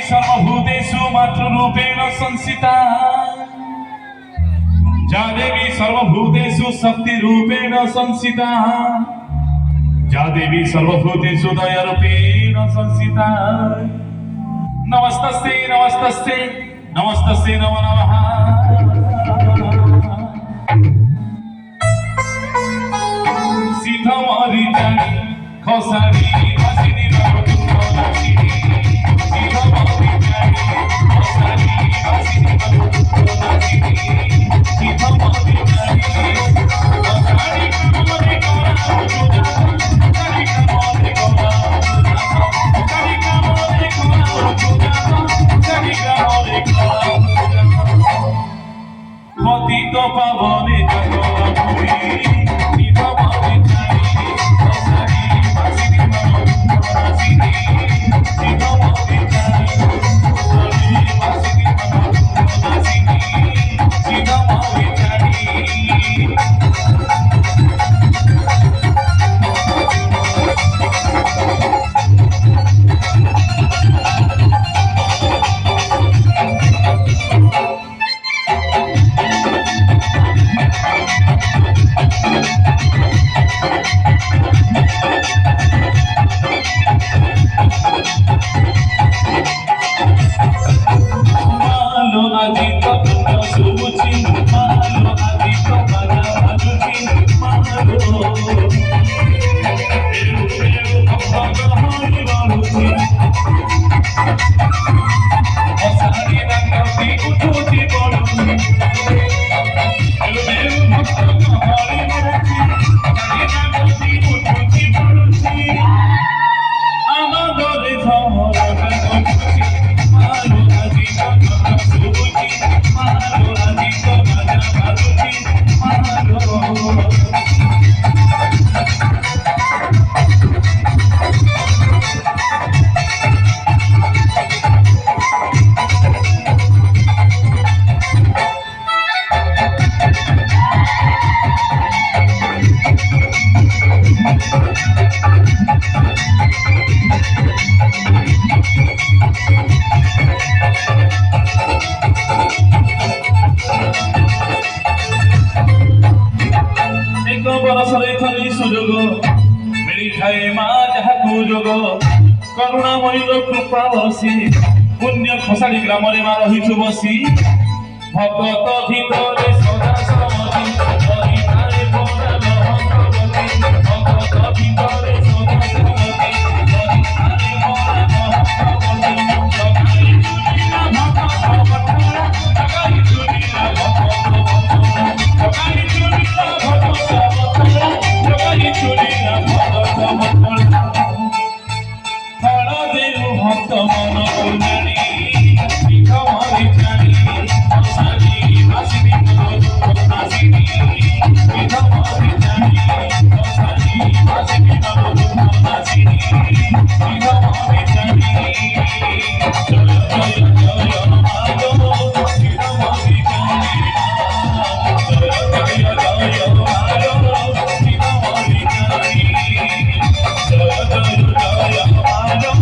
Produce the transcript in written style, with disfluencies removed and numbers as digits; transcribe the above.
सर्वभूतेषु मातृरूपेण संस्थिता जा देवी सर्वभूतेषु शक्तिरूपेण संस्थिता जा देवी सर्वभूतेषु दयारूपेण संस्थिता नमस्तस्ते नमस्तस्ते नमस्तस्ते नमो नमः सीतामारी जानी खसारी वासिनी बाबुलासिनी सीतामारी जानी खसारी वासिनी बाबुलासिनी सीतामारी जानी खसारी कामरे कोरा खसारी कामरे कोरा खसारी कामरे कोरा खसारी कामरे कोरा पतित पावने जगतपुरी सीतामारी जानी खसारी वासिनी बाबुलासिनी सीतामारी जानी खसारी वासिनी बाबुलासिनी सीतामारी जानी करुणामयी कृपा बसी पुण्य खसाड़ी ग्राम रे मा रहिछु बसी भगत भितरे सदा समति हरिनारे बोला भगवती भगत भितरे सदा समति हरिनारे बोला भगवती जगाई चुनिला भगवती जगाई चुनिला भगवती जगाई चुनिला भगवती भक्त मन कल्याणी सीतामारी जानी खसारी वासिनी बाबुलासिनी सीतामारी जानी खसारी वासिनी बाबुलासिनी सीतामारी जानी जय जय जय माधव सीतामारी जानी जय जय जय माधव सीतामारी जानी जय जय जय माधव